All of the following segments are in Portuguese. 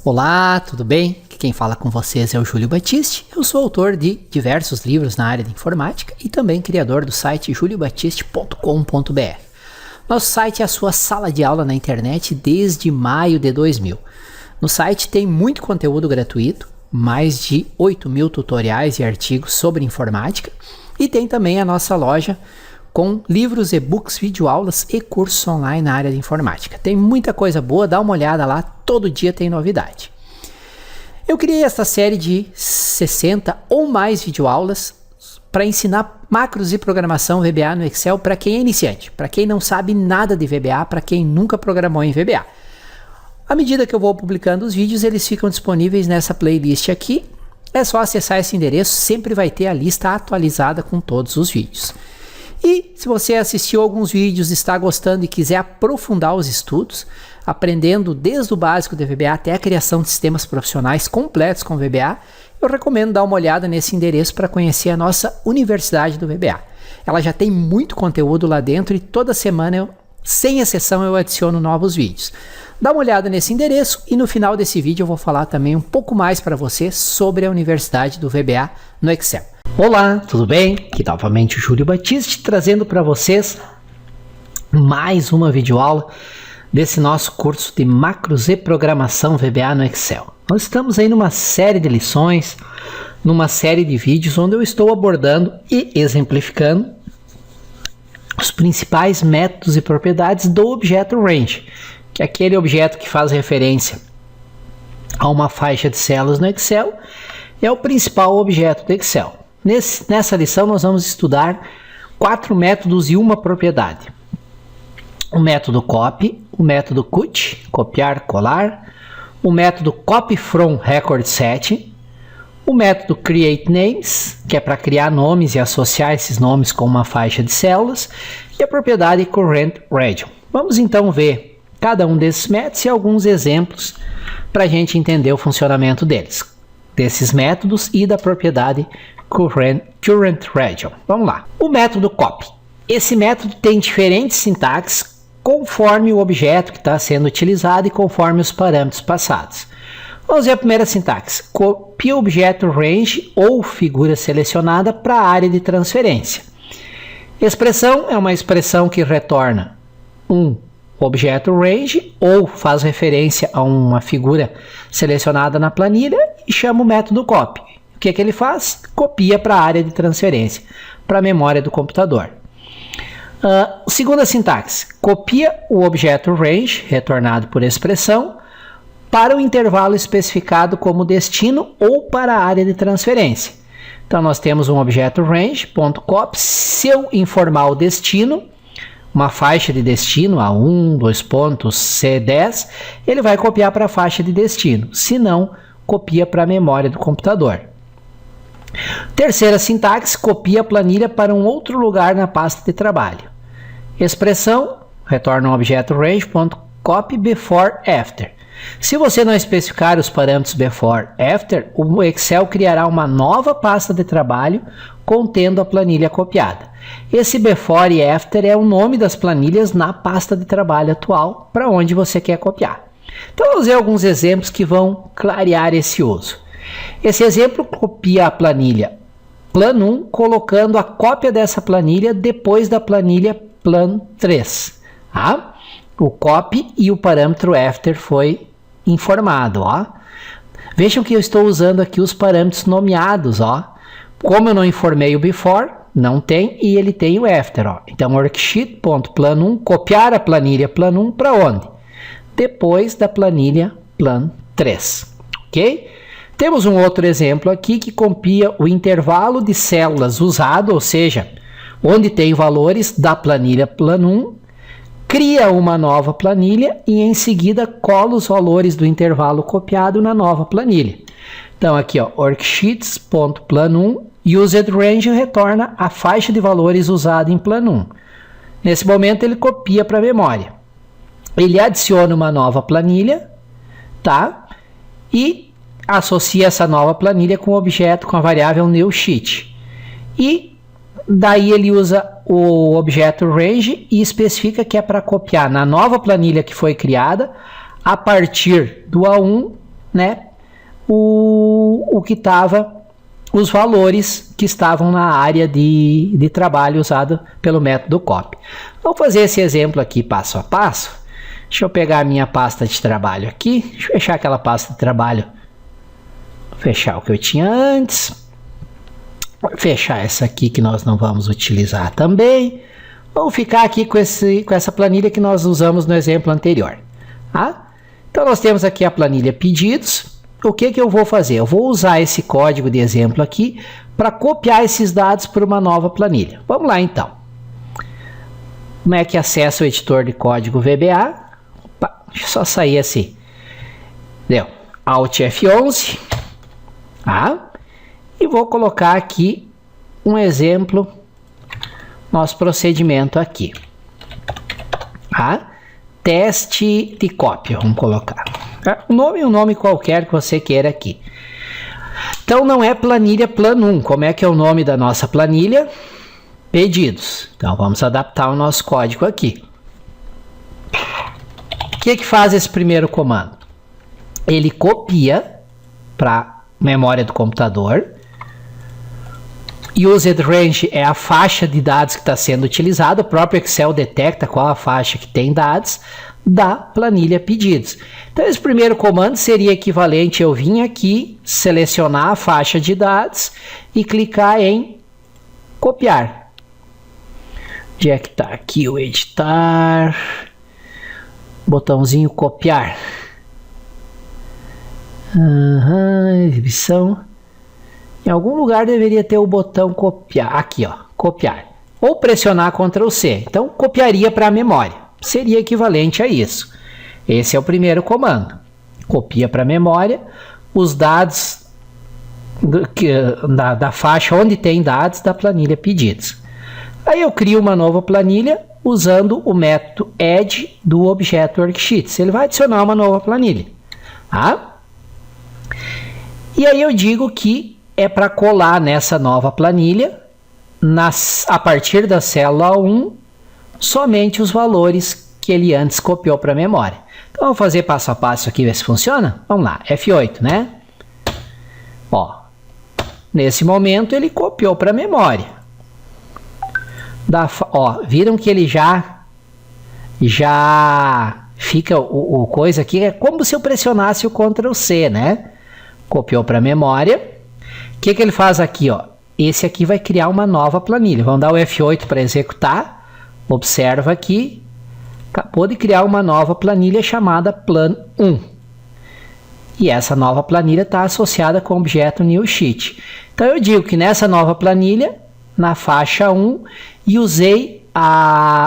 Olá, tudo bem? Aqui quem fala com vocês é o Júlio Batiste. Eu sou autor de diversos livros na área de informática e também criador do site juliobatiste.com.br. Nosso site é a sua sala de aula na internet desde maio de 2000. No site tem muito conteúdo gratuito, mais de 8.000 tutoriais e artigos sobre informática, e tem também a nossa loja com livros, e-books, videoaulas e cursos online na área de informática. Tem muita coisa boa, dá uma olhada lá, todo dia tem novidade. Eu criei esta série de 60 ou mais videoaulas para ensinar macros e programação VBA no Excel para quem é iniciante, para quem não sabe nada de VBA, para quem nunca programou em VBA. À medida que eu vou publicando os vídeos, eles ficam disponíveis nessa playlist aqui. É só acessar esse endereço, sempre vai ter a lista atualizada com todos os vídeos. E se você assistiu alguns vídeos, está gostando e quiser aprofundar os estudos, aprendendo desde o básico de VBA até a criação de sistemas profissionais completos com VBA, eu recomendo dar uma olhada nesse endereço para conhecer a nossa Universidade do VBA. Ela já tem muito conteúdo lá dentro e toda semana, sem exceção, eu adiciono novos vídeos. Dá uma olhada nesse endereço e no final desse vídeo eu vou falar também um pouco mais para você sobre a Universidade do VBA no Excel. Olá, tudo bem? Aqui novamente o Júlio Batiste trazendo para vocês mais uma videoaula desse nosso curso de macros e programação VBA no Excel. Nós estamos aí numa série de lições, numa série de vídeos onde eu estou abordando e exemplificando os principais métodos e propriedades do objeto range, que é aquele objeto que faz referência a uma faixa de células no Excel, é o principal objeto do Excel. Nessa lição nós vamos estudar 4 métodos e uma propriedade. O método copy, o método cut, copiar, colar, o método copy from record set, o método create names, que é para criar nomes e associar esses nomes com uma faixa de células, e a propriedade current region. Vamos então ver cada um desses métodos e alguns exemplos para a gente entender o funcionamento desses métodos e da propriedade current region. Vamos lá. O método copy. Esse método tem diferentes sintaxes conforme o objeto que está sendo utilizado e conforme os parâmetros passados. Vamos ver a primeira sintaxe. Copia o objeto range ou figura selecionada para a área de transferência. Expressão é uma expressão que retorna um objeto range ou faz referência a uma figura selecionada na planilha e chama o método copy. O que ele faz? Copia para a área de transferência, para a memória do computador. Segunda sintaxe, copia o objeto range, retornado por expressão, para o intervalo especificado como destino ou para a área de transferência. Então nós temos um objeto range.copy, se eu informar o destino, uma faixa de destino, A1, C10, ele vai copiar para a faixa de destino, se não, copia para a memória do computador. Terceira sintaxe, copia a planilha para um outro lugar na pasta de trabalho. Expressão, retorna um objeto range.copy before after. Se você não especificar os parâmetros before after, o Excel criará uma nova pasta de trabalho contendo a planilha copiada. Esse before e after é o nome das planilhas na pasta de trabalho atual para onde você quer copiar. Então vamos ver alguns exemplos que vão clarear esse uso. Esse exemplo copia a planilha plan1, colocando a cópia dessa planilha depois da planilha plan3. Tá? O copy e o parâmetro after foi informado. Ó. Vejam que eu estou usando aqui os parâmetros nomeados. Ó. Como eu não informei o before, não tem, e ele tem o after. Ó. Então, worksheet.plan1, copiar a planilha plan1 para onde? Depois da planilha plan3. Ok? Temos um outro exemplo aqui que copia o intervalo de células usado, ou seja, onde tem valores da planilha plan1, cria uma nova planilha e em seguida cola os valores do intervalo copiado na nova planilha. Então aqui, ó, worksheets.plan1, used range retorna a faixa de valores usada em plan1. Nesse momento ele copia para a memória. Ele adiciona uma nova planilha, tá? E associa essa nova planilha com o objeto, com a variável newSheet. E daí ele usa o objeto range e especifica que é para copiar na nova planilha que foi criada a partir do A1 né, o que estava, os valores que estavam na área de trabalho usado pelo método copy. Vamos fazer esse exemplo aqui passo a passo. Deixa eu pegar a minha pasta de trabalho aqui, deixa eu fechar aquela pasta de trabalho, fechar o que eu tinha antes, fechar essa aqui que nós não vamos utilizar também. Vamos ficar aqui com essa planilha que nós usamos no exemplo anterior. Tá? Então nós temos aqui a planilha pedidos. O que eu vou fazer? Eu vou usar esse código de exemplo aqui para copiar esses dados para uma nova planilha. Vamos lá então. Como é que acessa o editor de código VBA? Opa, deixa eu só sair assim. Deu. Alt F11. Tá? E vou colocar aqui um exemplo, nosso procedimento aqui. Tá? Teste de cópia, vamos colocar. Um nome qualquer que você queira aqui. Então não é planilha plano 1. Como é que é o nome da nossa planilha? Pedidos. Então vamos adaptar o nosso código aqui. O que faz esse primeiro comando? Ele copia para memória do computador. Used range é a faixa de dados que está sendo utilizada. O próprio Excel detecta qual a faixa que tem dados da planilha pedidos. Então esse primeiro comando seria equivalente eu vir aqui, selecionar a faixa de dados e clicar em copiar. Onde é que está aqui o editar? Botãozinho copiar. Exibição. Em algum lugar deveria ter o botão copiar. Aqui, ó, copiar. Ou pressionar Ctrl C. Então, copiaria para a memória. Seria equivalente a isso. Esse é o primeiro comando. Copia para a memória os dados da faixa onde tem dados da planilha pedidos. Aí eu crio uma nova planilha usando o método add do objeto worksheets. Ele vai adicionar uma nova planilha. Tá? E aí eu digo que é para colar nessa nova planilha, a partir da célula 1, somente os valores que ele antes copiou para a memória. Então, vamos fazer passo a passo aqui, ver se funciona? Vamos lá, F8, né? Ó, nesse momento ele copiou para a memória. Viram que ele já fica o coisa aqui, é como se eu pressionasse o Ctrl C, né? Copiou para a memória. O que ele faz aqui, ó? Esse aqui vai criar uma nova planilha. Vamos dar o F8 para executar. Observa aqui. Acabou de criar uma nova planilha chamada Plan 1. E essa nova planilha está associada com o objeto New Sheet. Então eu digo que nessa nova planilha, na faixa 1, e usei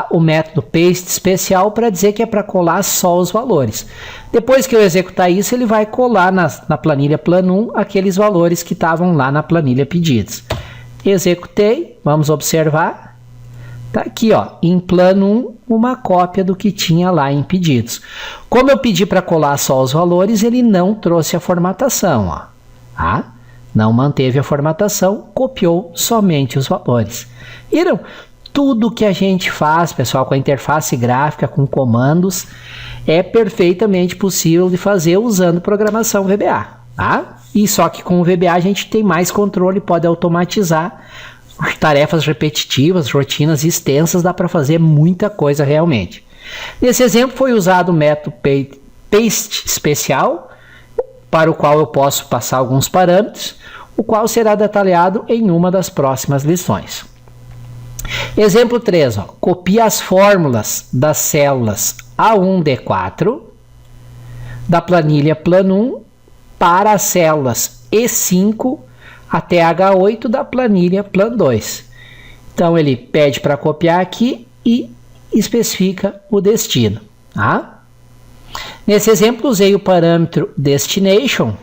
o método paste especial para dizer que é para colar só os valores. Depois que eu executar isso, ele vai colar na planilha plano 1 aqueles valores que estavam lá na planilha pedidos. Executei, vamos observar. Está aqui, ó, em plano 1, uma cópia do que tinha lá em pedidos. Como eu pedi para colar só os valores, ele não trouxe a formatação. Ó. Tá? Não manteve a formatação, copiou somente os valores. Viram? Tudo que a gente faz, pessoal, com a interface gráfica, com comandos, é perfeitamente possível de fazer usando programação VBA. Tá? E só que com o VBA a gente tem mais controle, pode automatizar tarefas repetitivas, rotinas extensas, dá para fazer muita coisa realmente. Nesse exemplo foi usado o método paste especial, para o qual eu posso passar alguns parâmetros, o qual será detalhado em uma das próximas lições. Exemplo 3, ó, copia as fórmulas das células A1-D4 da planilha Plan 1 para as células E5 até H8 da planilha Plan 2. Então ele pede para copiar aqui e especifica o destino. Tá? Nesse exemplo usei o parâmetro destination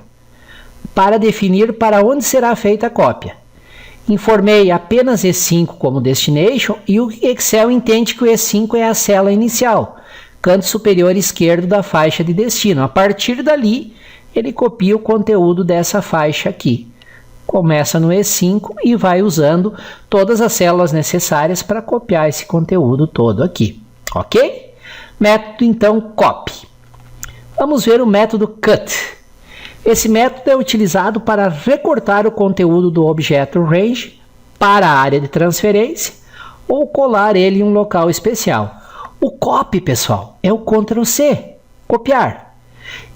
para definir para onde será feita a cópia. Informei apenas E5 como destination e o Excel entende que o E5 é a célula inicial, canto superior esquerdo da faixa de destino. A partir dali, ele copia o conteúdo dessa faixa aqui. Começa no E5 e vai usando todas as células necessárias para copiar esse conteúdo todo aqui. Ok? Método, então, copy. Vamos ver o método cut. Esse método é utilizado para recortar o conteúdo do objeto range para a área de transferência ou colar ele em um local especial. O copy, pessoal, é o Ctrl+C, copiar.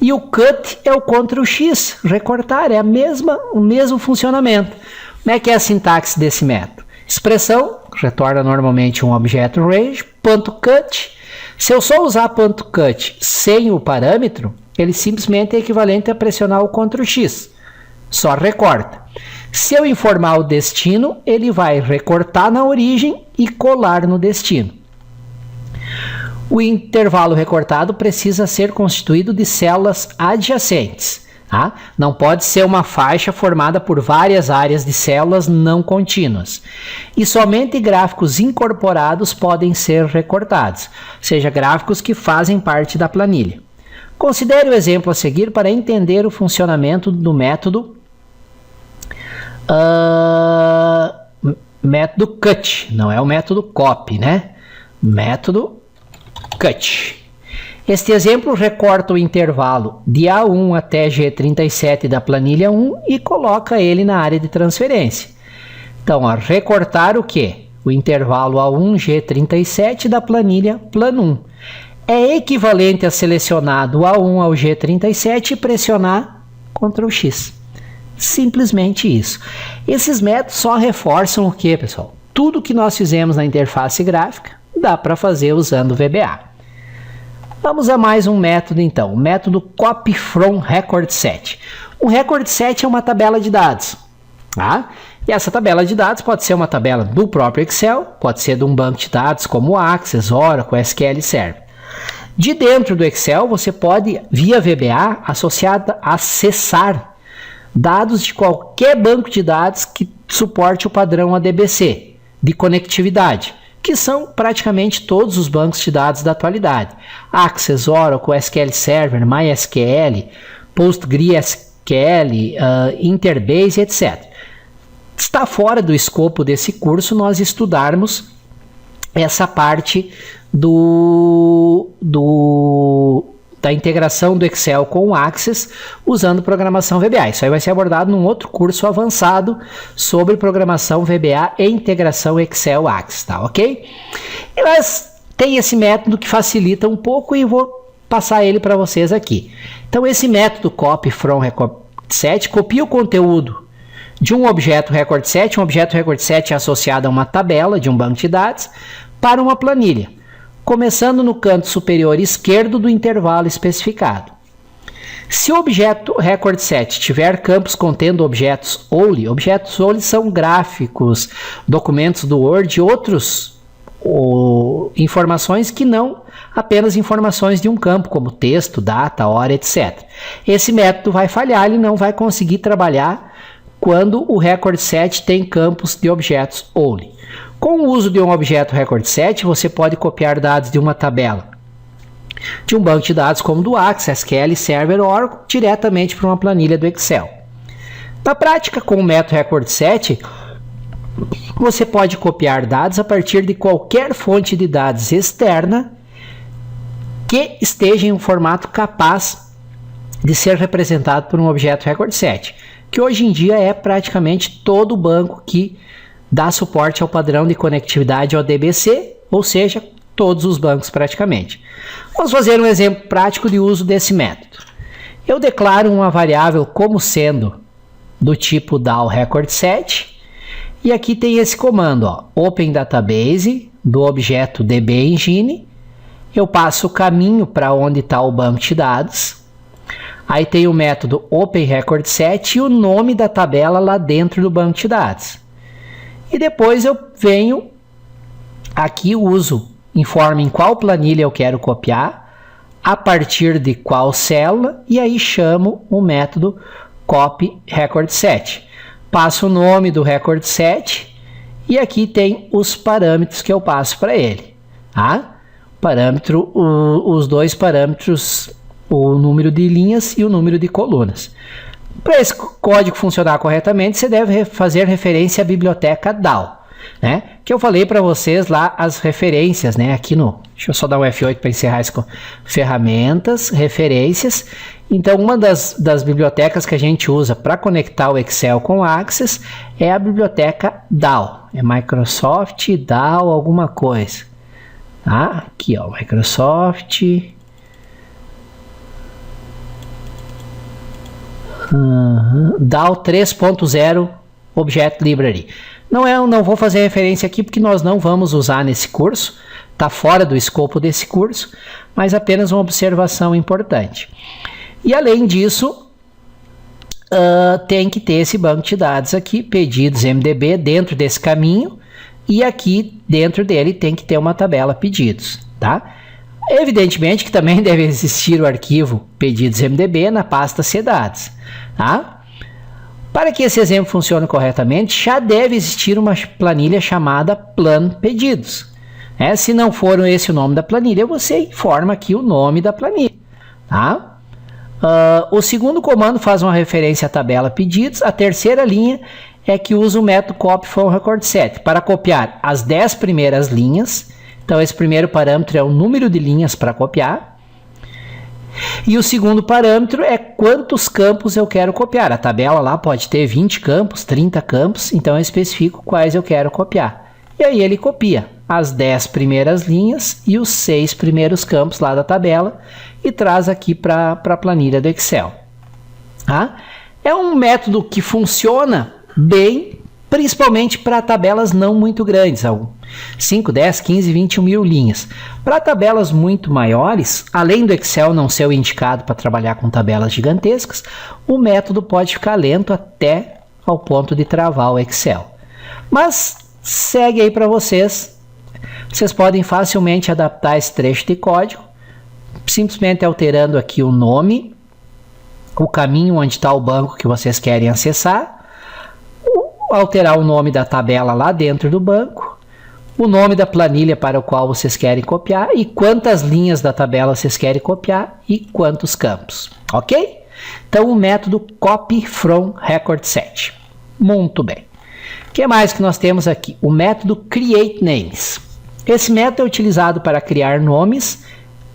E o cut é o Ctrl+X, recortar. É o mesmo funcionamento. Como é que é a sintaxe desse método? Expressão, retorna normalmente um objeto range, .cut. Se eu só usar .cut sem o parâmetro, ele simplesmente é equivalente a pressionar o Ctrl+X. Só recorta. Se eu informar o destino, ele vai recortar na origem e colar no destino. O intervalo recortado precisa ser constituído de células adjacentes. Tá? Não pode ser uma faixa formada por várias áreas de células não contínuas. E somente gráficos incorporados podem ser recortados, ou seja, gráficos que fazem parte da planilha. Considere o exemplo a seguir para entender o funcionamento do método método cut, não é o método copy, né? Método cut. Este exemplo recorta o intervalo de A1 até G37 da planilha 1 e coloca ele na área de transferência. Então, recortar o quê? O intervalo A1 G37 da planilha plano 1. É equivalente a selecionar do A1 ao G37 e pressionar Ctrl+X. Simplesmente isso. Esses métodos só reforçam o que, pessoal? Tudo que nós fizemos na interface gráfica dá para fazer usando o VBA. Vamos a mais um método então, o método copy from record set. Um record set é uma tabela de dados. Tá? E essa tabela de dados pode ser uma tabela do próprio Excel, pode ser de um banco de dados como Access, Oracle, SQL Server. De dentro do Excel, você pode, via VBA, acessar dados de qualquer banco de dados que suporte o padrão ADBC, de conectividade, que são praticamente todos os bancos de dados da atualidade. Access, Oracle, SQL Server, MySQL, PostgreSQL, Interbase, etc. Está fora do escopo desse curso nós estudarmos essa parte da integração do Excel com o Access usando programação VBA. Isso aí vai ser abordado num outro curso avançado sobre programação VBA e integração Excel-Access, tá ok? Mas tem esse método que facilita um pouco e vou passar ele para vocês aqui. Então esse método copy from record set copia o conteúdo de um objeto record set. Um objeto record set é associado a uma tabela de um banco de dados para uma planilha, começando no canto superior esquerdo do intervalo especificado. Se o objeto record set tiver campos contendo objetos ONLY são gráficos, documentos do Word e outros informações que não apenas informações de um campo, como texto, data, hora, etc. Esse método vai falhar, ele não vai conseguir trabalhar quando o record set tem campos de objetos ONLY. Com o uso de um objeto record set, você pode copiar dados de uma tabela de um banco de dados como do Access, SQL Server ou Oracle diretamente para uma planilha do Excel. Na prática, com o método record set, você pode copiar dados a partir de qualquer fonte de dados externa que esteja em um formato capaz de ser representado por um objeto record set, que hoje em dia é praticamente todo banco que dá suporte ao padrão de conectividade ODBC, ou seja, todos os bancos praticamente. Vamos fazer um exemplo prático de uso desse método. Eu declaro uma variável como sendo do tipo DAO-RecordSet, e aqui tem esse comando, ó, Open Database, do objeto DBEngine. Eu passo o caminho para onde está o banco de dados. Aí tem o método OpenRecordSet e o nome da tabela lá dentro do banco de dados. E depois eu venho aqui, informo em qual planilha eu quero copiar, a partir de qual célula, e aí chamo o método copyRecordSet. Passo o nome do record set e aqui tem os parâmetros que eu passo para ele. Tá? Os dois parâmetros, o número de linhas e o número de colunas. Para esse código funcionar corretamente, você deve fazer referência à biblioteca DAO. né? Que eu falei para vocês lá as referências, né? Aqui no... Deixa eu só dar um F8 para encerrar isso com ferramentas, referências. Então, uma das bibliotecas que a gente usa para conectar o Excel com o Access é a biblioteca DAO. É Microsoft DAO alguma coisa. Tá? Aqui, ó, Microsoft... DAO 3.0 Object Library. Não vou fazer referência aqui porque nós não vamos usar nesse curso, está fora do escopo desse curso, mas apenas uma observação importante. E além disso, tem que ter esse banco de dados aqui, pedidos MDB, dentro desse caminho, e aqui dentro dele tem que ter uma tabela pedidos, tá? Evidentemente que também deve existir o arquivo pedidos MDB na pasta cdados, tá? Para que esse exemplo funcione corretamente, já deve existir uma planilha chamada plan pedidos. Se não for esse o nome da planilha, você informa aqui o nome da planilha, tá? O segundo comando faz uma referência à tabela pedidos. A terceira linha é que usa o método copy from record set para copiar as 10 primeiras linhas. Então, esse primeiro parâmetro é o número de linhas para copiar. E o segundo parâmetro é quantos campos eu quero copiar. A tabela lá pode ter 20 campos, 30 campos, então eu especifico quais eu quero copiar. E aí ele copia as 10 primeiras linhas e os 6 primeiros campos lá da tabela e traz aqui para a planilha do Excel. Tá? É um método que funciona bem, principalmente para tabelas não muito grandes, 5, 10, 15, 21 mil linhas. Para tabelas muito maiores, além do Excel não ser o indicado para trabalhar com tabelas gigantescas, o método pode ficar lento até ao ponto de travar o Excel. Mas segue aí para vocês. Vocês podem facilmente adaptar esse trecho de código, simplesmente alterando aqui o nome, o caminho onde está o banco que vocês querem acessar, alterar o nome da tabela lá dentro do banco, o nome da planilha para o qual vocês querem copiar e quantas linhas da tabela vocês querem copiar e quantos campos, ok? Então, o método copy from record set. Muito bem. O que mais que nós temos aqui? O método create names. Esse método é utilizado para criar nomes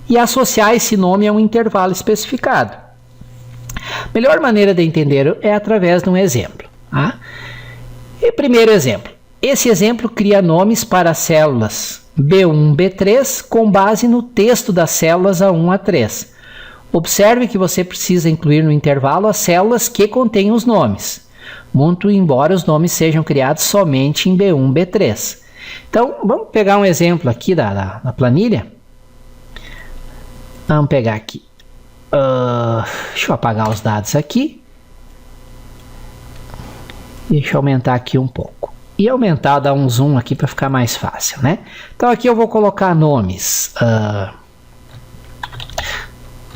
e associar esse nome a um intervalo especificado. A melhor maneira de entender é através de um exemplo, tá? E primeiro exemplo. Esse exemplo cria nomes para células B1, B3 com base no texto das células A1 a 3. Observe que você precisa incluir no intervalo as células que contêm os nomes, muito embora os nomes sejam criados somente em B1, B3. Então, vamos pegar um exemplo aqui da planilha. Vamos pegar aqui. Deixa eu apagar os dados aqui. Deixa eu aumentar aqui um pouco. E aumentar, dar um zoom aqui para ficar mais fácil, né? Então aqui eu vou colocar nomes.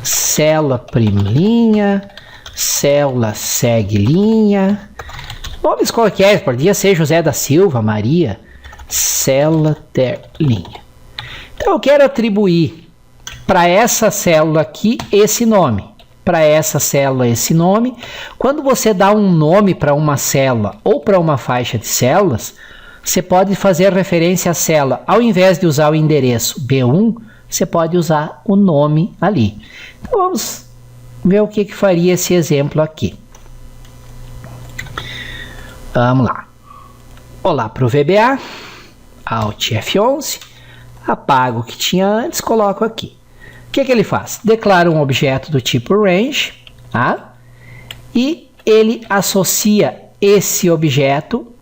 Célula primlinha, célula segue linha. Nomes qualquer, podia ser José da Silva, Maria, célula ter linha. Então eu quero atribuir para essa célula aqui esse nome. Para essa célula esse nome. Quando você dá um nome para uma célula ou para uma faixa de células, você pode fazer referência à célula. Ao invés de usar o endereço B1, você pode usar o nome ali. Então vamos ver o que faria esse exemplo aqui. Vamos lá. Olá para o VBA, Alt F11, apago o que tinha antes, coloco aqui. O que ele faz? Declara um objeto do tipo range, tá? E ele associa esse objeto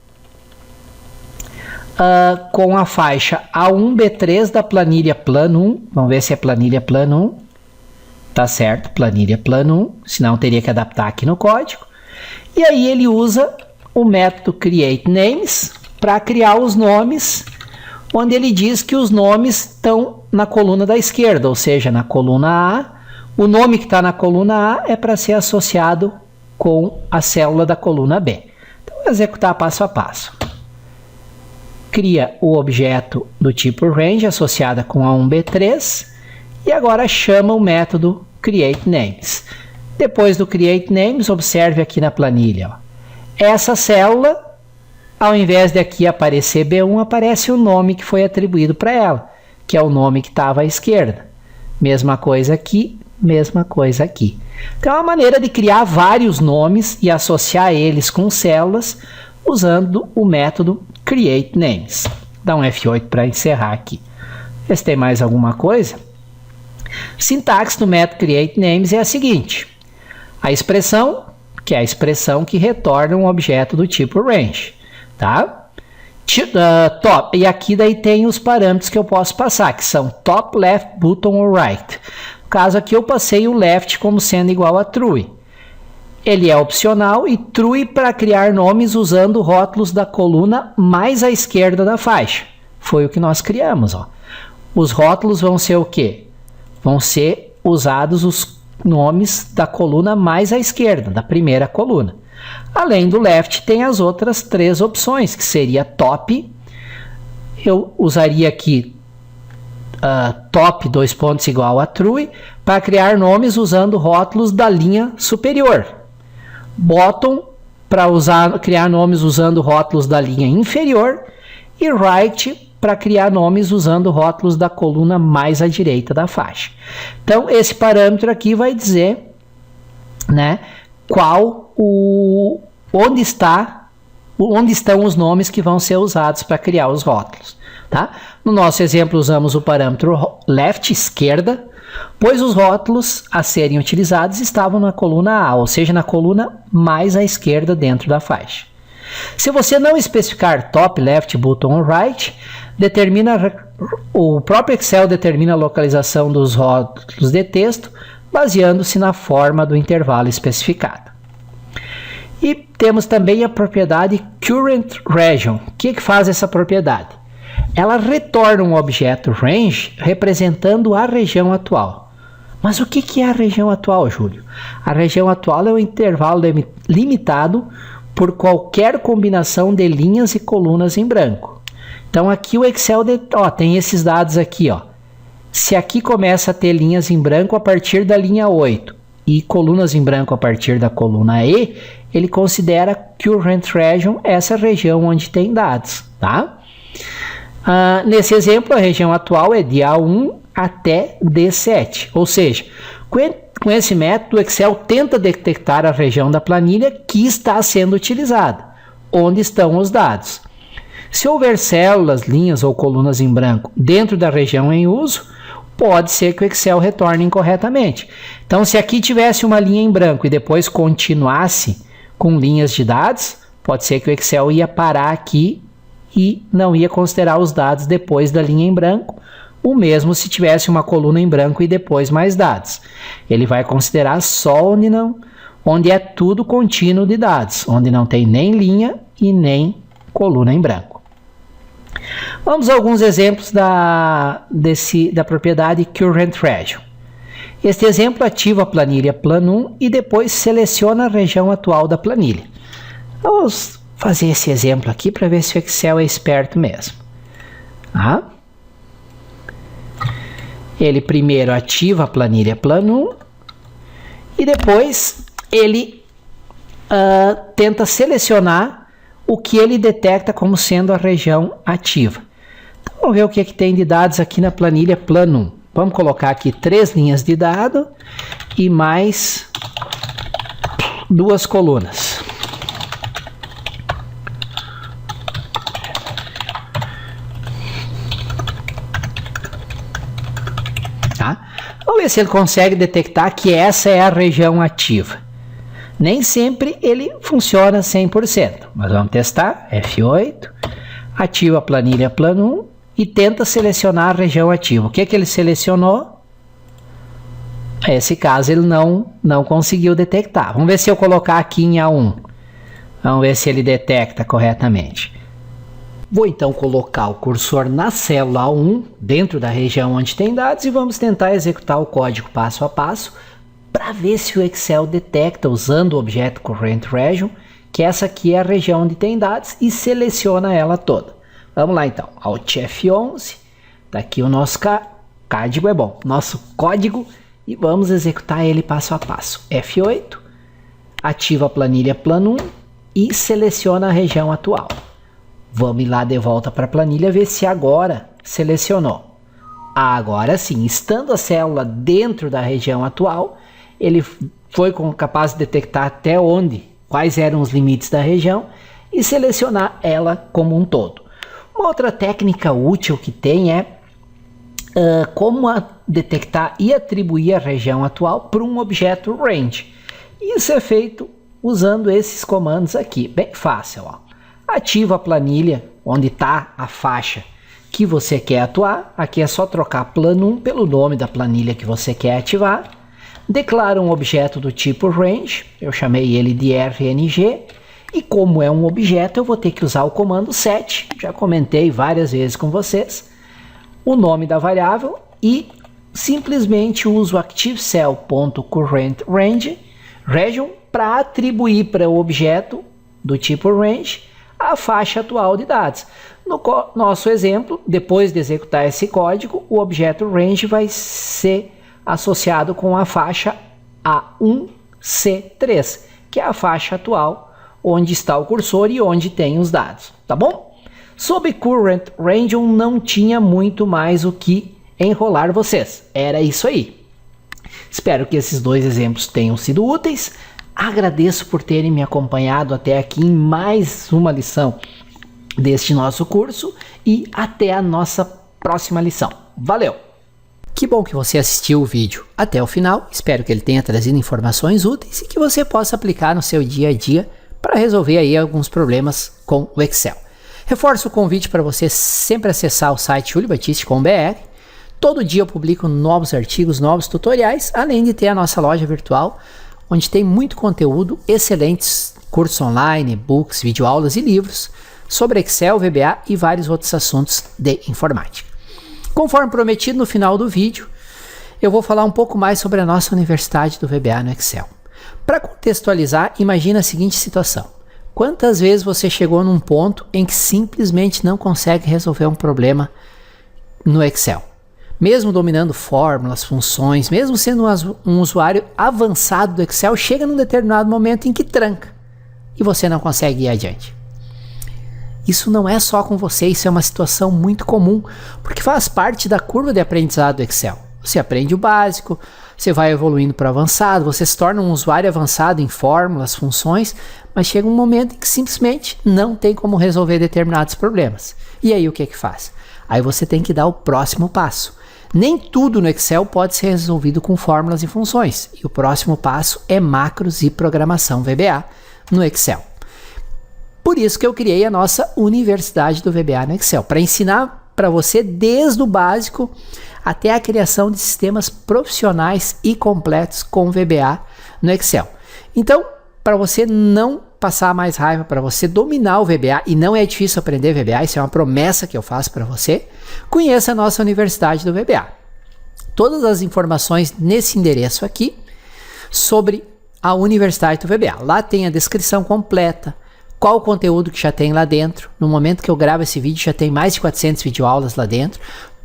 com a faixa A1B3 da planilha Plan1. Vamos ver se é planilha Plan1. Tá certo, planilha Plan1, senão teria que adaptar aqui no código. E aí ele usa o método createNames para criar os nomes, onde ele diz que os nomes estão na coluna da esquerda, ou seja, na coluna A. O nome que está na coluna A é para ser associado com a célula da coluna B. Então, vou executar passo a passo. Cria o objeto do tipo range associada com A1B3 e agora chama o método createNames. Depois do createNames, observe aqui na planilha. Ó. Essa célula, ao invés de aqui aparecer B1, aparece o nome que foi atribuído para ela, que é o nome que estava à esquerda. Mesma coisa aqui, mesma coisa aqui. Então é uma maneira de criar vários nomes e associar eles com células usando o método createNames. Dá um F8 para encerrar aqui. Vê se tem mais alguma coisa. Sintaxe do método createNames é a seguinte. A expressão, que é a expressão que retorna um objeto do tipo range. Tá? Top. E aqui daí tem os parâmetros que eu posso passar, que são top, left, bottom ou right. No caso aqui eu passei o left como sendo igual a true. Ele é opcional e true para criar nomes usando rótulos da coluna mais à esquerda da faixa. Foi o que nós criamos. Ó. Os rótulos vão ser o quê? Vão ser usados os nomes da coluna mais à esquerda, da primeira coluna. Além do left, tem as outras 3 opções, que seria top. Eu usaria aqui top, 2 pontos igual a true, para criar nomes usando rótulos da linha superior. Bottom, para criar nomes usando rótulos da linha inferior. E right, para criar nomes usando rótulos da coluna mais à direita da faixa. Então, esse parâmetro aqui vai dizer, né, onde estão os nomes que vão ser usados para criar os rótulos. Tá? No nosso exemplo, usamos o parâmetro left, esquerda, pois os rótulos a serem utilizados estavam na coluna A, ou seja, na coluna mais à esquerda dentro da faixa. Se você não especificar top, left, bottom ou right, o próprio Excel determina a localização dos rótulos de texto baseando-se na forma do intervalo especificado. E temos também a propriedade current region. O que faz essa propriedade? Ela retorna um objeto range representando a região atual. Mas o que é a região atual, Júlio? A região atual é um intervalo limitado por qualquer combinação de linhas e colunas em branco. Então aqui o Excel tem esses dados aqui. Ó. Se aqui começa a ter linhas em branco a partir da linha 8 e colunas em branco a partir da coluna E, ele considera current region essa região onde tem dados. Tá? Nesse exemplo, a região atual é de A1 até D7, ou seja, com esse método, o Excel tenta detectar a região da planilha que está sendo utilizada, onde estão os dados. Se houver células, linhas ou colunas em branco dentro da região em uso, pode ser que o Excel retorne incorretamente. Então, se aqui tivesse uma linha em branco e depois continuasse com linhas de dados, pode ser que o Excel ia parar aqui e não ia considerar os dados depois da linha em branco, o mesmo se tivesse uma coluna em branco e depois mais dados. Ele vai considerar só onde é tudo contínuo de dados, onde não tem nem linha e nem coluna em branco. Vamos a alguns exemplos da propriedade current region. Este exemplo ativa a planilha Plan1 e depois seleciona a região atual da planilha. Vamos fazer esse exemplo aqui para ver se o Excel é esperto mesmo. Ele primeiro ativa a planilha Plan1 e depois ele tenta selecionar o que ele detecta como sendo a região ativa. Então, vamos ver o que tem de dados aqui na planilha Plan1. Vamos colocar aqui 3 linhas de dado e mais 2 colunas. Tá? Vamos ver se ele consegue detectar que essa é a região ativa. Nem sempre ele funciona 100%, mas vamos testar. F8, ativa a planilha Plan1 e tenta selecionar a região ativa. O que ele selecionou? Nesse caso ele não conseguiu detectar. Vamos ver se eu colocar aqui em A1. Vamos ver se ele detecta corretamente. Vou então colocar o cursor na célula A1, dentro da região onde tem dados, e vamos tentar executar o código passo a passo, para ver se o Excel detecta, usando o objeto current region, que essa aqui é a região onde tem dados e seleciona ela toda. Vamos lá então, Alt F11, tá aqui o nosso código, nosso código, e vamos executar ele passo a passo. F8, ativa a planilha Plan1 e seleciona a região atual. Vamos ir lá de volta para a planilha ver se agora selecionou. Agora sim, estando a célula dentro da região atual, ele foi capaz de detectar até quais eram os limites da região e selecionar ela como um todo. Uma outra técnica útil que tem é como detectar e atribuir a região atual para um objeto range. Isso é feito usando esses comandos aqui, bem fácil. Ó. Ativa a planilha onde está a faixa que você quer atuar. Aqui é só trocar plano 1 pelo nome da planilha que você quer ativar. Declara um objeto do tipo range, eu chamei ele de RNG, e como é um objeto eu vou ter que usar o comando set, já comentei várias vezes com vocês, o nome da variável e simplesmente uso ActiveCell.CurrentRange para atribuir para o objeto do tipo range a faixa atual de dados. No nosso exemplo, depois de executar esse código, o objeto range vai ser associado com a faixa A1C3, que é a faixa atual onde está o cursor e onde tem os dados, tá bom? Sobre Current Range não tinha muito mais o que enrolar vocês, era isso aí. Espero que esses dois exemplos tenham sido úteis. Agradeço por terem me acompanhado até aqui em mais uma lição deste nosso curso e até a nossa próxima lição. Valeu! Que bom que você assistiu o vídeo até o final. Espero que ele tenha trazido informações úteis e que você possa aplicar no seu dia a dia para resolver aí alguns problemas com o Excel. Reforço o convite para você sempre acessar o site juliobatiste.com.br. Todo dia eu publico novos artigos, novos tutoriais, além de ter a nossa loja virtual, onde tem muito conteúdo, excelentes cursos online, e-books, videoaulas e livros sobre Excel, VBA e vários outros assuntos de informática. Conforme prometido, no final do vídeo, eu vou falar um pouco mais sobre a nossa Universidade do VBA no Excel. Para contextualizar, imagina a seguinte situação. Quantas vezes você chegou num ponto em que simplesmente não consegue resolver um problema no Excel? Mesmo dominando fórmulas, funções, mesmo sendo um usuário avançado do Excel, chega num determinado momento em que tranca e você não consegue ir adiante. Isso não é só com você, isso é uma situação muito comum, porque faz parte da curva de aprendizado do Excel. Você aprende o básico, você vai evoluindo para o avançado, você se torna um usuário avançado em fórmulas, funções, mas chega um momento em que simplesmente não tem como resolver determinados problemas. E aí o que que faz? Aí você tem que dar o próximo passo. Nem tudo no Excel pode ser resolvido com fórmulas e funções, e o próximo passo é macros e programação VBA no Excel. Por isso que eu criei a nossa Universidade do VBA no Excel, para ensinar para você desde o básico até a criação de sistemas profissionais e completos com VBA no Excel. Então, para você não passar mais raiva, para você dominar o VBA, e não é difícil aprender VBA, isso é uma promessa que eu faço para você, conheça a nossa Universidade do VBA. Todas as informações nesse endereço aqui sobre a Universidade do VBA. Lá tem a descrição completa, qual o conteúdo que já tem lá dentro. No momento que eu gravo esse vídeo já tem mais de 400 videoaulas lá dentro.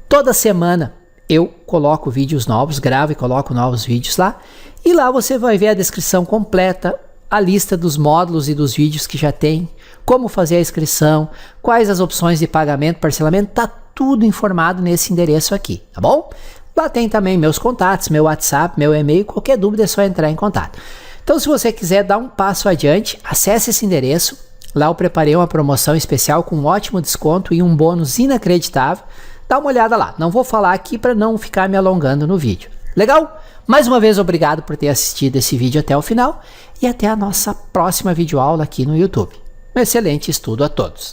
Toda semana eu coloco vídeos novos, gravo e coloco novos vídeos lá. E lá você vai ver a descrição completa, a lista dos módulos e dos vídeos que já tem, como fazer a inscrição, quais as opções de pagamento, parcelamento, tá tudo informado nesse endereço aqui, tá bom? Lá tem também meus contatos, meu WhatsApp, meu e-mail, qualquer dúvida é só entrar em contato. Então, se você quiser dar um passo adiante, acesse esse endereço. Lá eu preparei uma promoção especial com um ótimo desconto e um bônus inacreditável. Dá uma olhada lá. Não vou falar aqui para não ficar me alongando no vídeo. Legal? Mais uma vez, obrigado por ter assistido esse vídeo até o final e até a nossa próxima videoaula aqui no YouTube. Um excelente estudo a todos!